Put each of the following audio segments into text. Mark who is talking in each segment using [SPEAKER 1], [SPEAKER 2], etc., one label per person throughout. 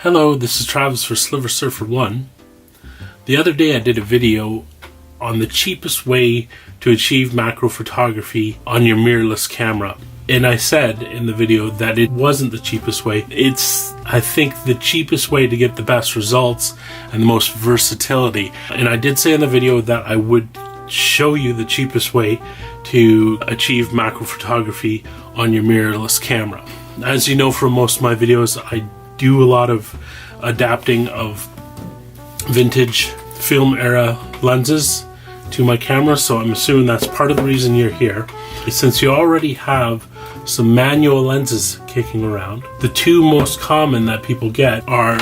[SPEAKER 1] Hello, this is Travis for Sliver Surfer 1. The other day I did a video on the cheapest way to achieve macro photography on your mirrorless camera. And I said in the video that it wasn't the cheapest way. It's, I think, the cheapest way to get the best results and the most versatility. And I did say in the video that I would show you the cheapest way to achieve macro photography on your mirrorless camera. As you know from most of my videos, I do a lot of adapting of vintage film era lenses to my camera, so I'm assuming that's part of the reason you're here. Since you already have some manual lenses kicking around, the two most common that people get are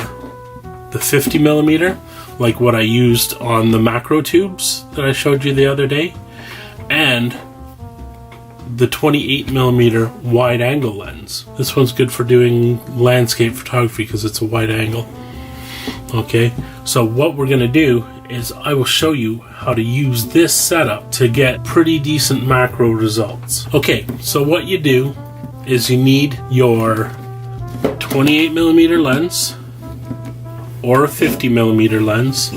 [SPEAKER 1] the 50mm, like what I used on the macro tubes that I showed you the other day, and the 28mm wide angle lens. This one's good for doing landscape photography because it's a wide angle. Okay, so what we're gonna do is I will show you how to use this setup to get pretty decent macro results. Okay, so what you do is you need your 28mm lens or a 50mm lens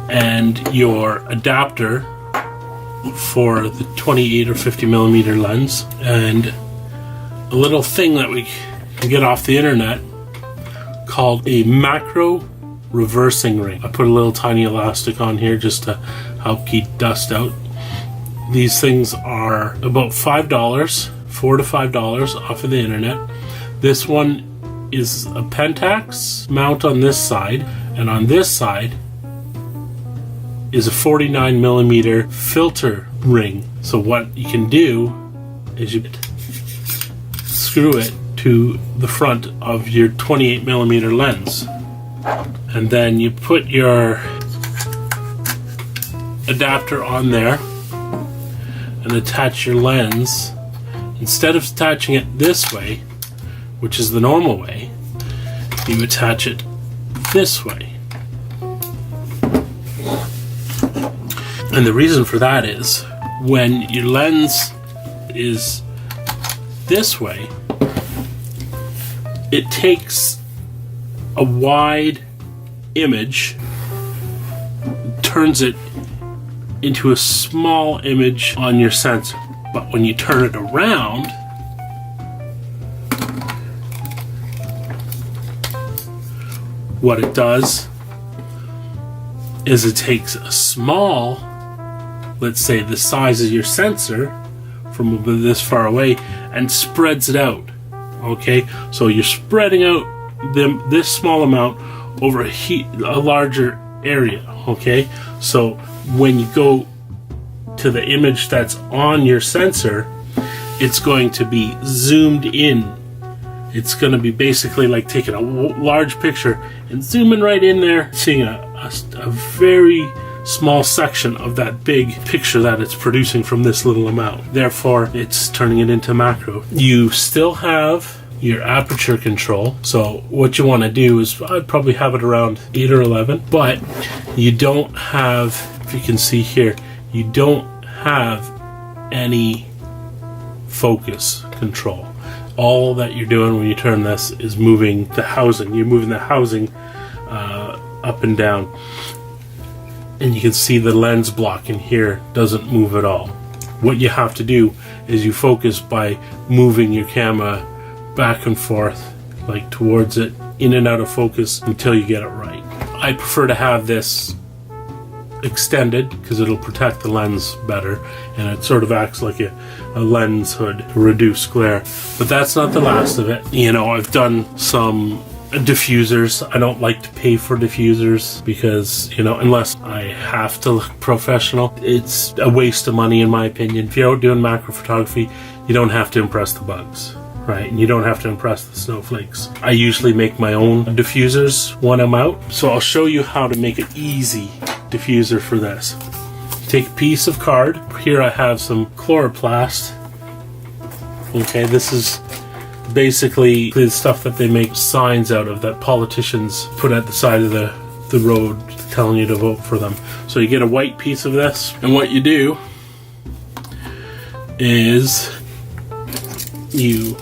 [SPEAKER 1] and your adapter for the 28 or 50mm lens, and a little thing that we can get off the internet called a macro reversing ring. I put a little tiny elastic on here just to help keep dust out. These things are about $5, $4 to $5 off of the internet. This one is a Pentax mount on this side, and on this side is a 49mm filter ring. So what you can do is you screw it to the front of your 28mm lens, and then you put your adapter on there and attach your lens. Instead of attaching it this way, which is the normal way, you attach it this way. And the reason for that is when your lens is this way, it takes a wide image, turns it into a small image on your sensor. But when you turn it around, what it does is it takes a small, let's say the size of your sensor from this far away, and spreads it out. Okay, so you're spreading out this small amount over a larger area. Okay, so when you go to the image that's on your sensor, it's going to be zoomed in. It's going to be basically like taking a large picture and zooming right in there, seeing a very small section of that big picture that it's producing from this little amount. Therefore, it's turning it into macro. You still have your aperture control, so what you want to do is, I'd probably have it around 8 or 11, but you don't have, if you can see here, you don't have any focus control. All that you're doing when you turn this is moving the housing. You're moving the housing up and down. And you can see the lens block in here doesn't move at all. What you have to do is you focus by moving your camera back and forth, like towards it, in and out of focus until you get it right. I prefer to have this extended because it'll protect the lens better, and it sort of acts like a lens hood to reduce glare. But that's not the last of it. You know, I've done some diffusers. I don't like to pay for diffusers because, you know, unless I have to look professional, it's a waste of money in my opinion. If you're out doing macro photography, you don't have to impress the bugs, right? And you don't have to impress the snowflakes. I usually make my own diffusers when I'm out, so I'll show you how to make an easy diffuser for this. Take a piece of card. Here I have some chloroplast. Okay, this is basically the stuff that they make signs out of, that politicians put at the side of the road telling you to vote for them. So you get a white piece of this, and what you do is you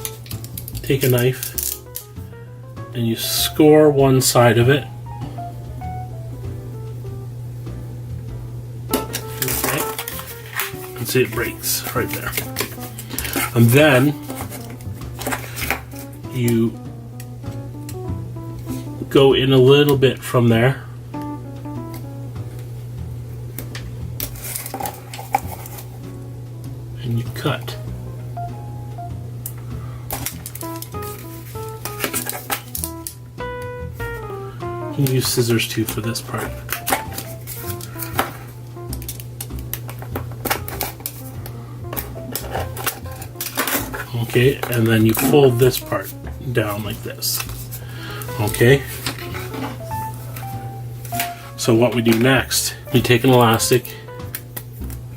[SPEAKER 1] take a knife and you score one side of it. Okay. And see, it breaks right there. And then you go in a little bit from there. And you cut. You can use scissors too for this part. Okay, and then you fold this part down like this. Okay? So what we do next, you take an elastic,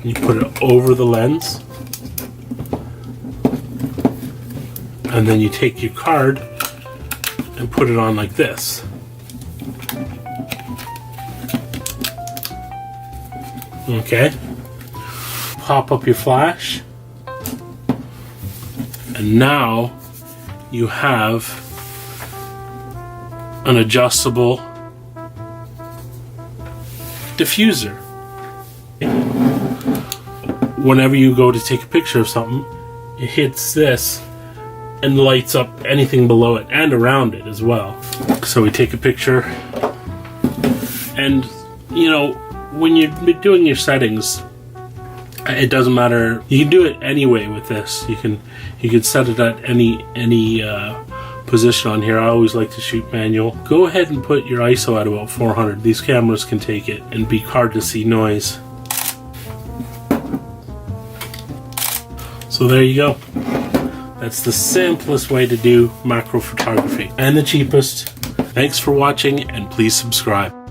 [SPEAKER 1] and you put it over the lens, and then you take your card and put it on like this. Okay? Pop up your flash, and now you have an adjustable diffuser. Whenever you go to take a picture of something, it hits this and lights up anything below it and around it as well. So we take a picture, and you know, when you're doing your settings, it doesn't matter. You can do it anyway with this. You can set it at any position on here. I always like to shoot manual. Go ahead and put your ISO at about 400. These cameras can take it and be hard to see noise. So there you go. That's the simplest way to do macro photography and the cheapest. Thanks for watching, and please subscribe.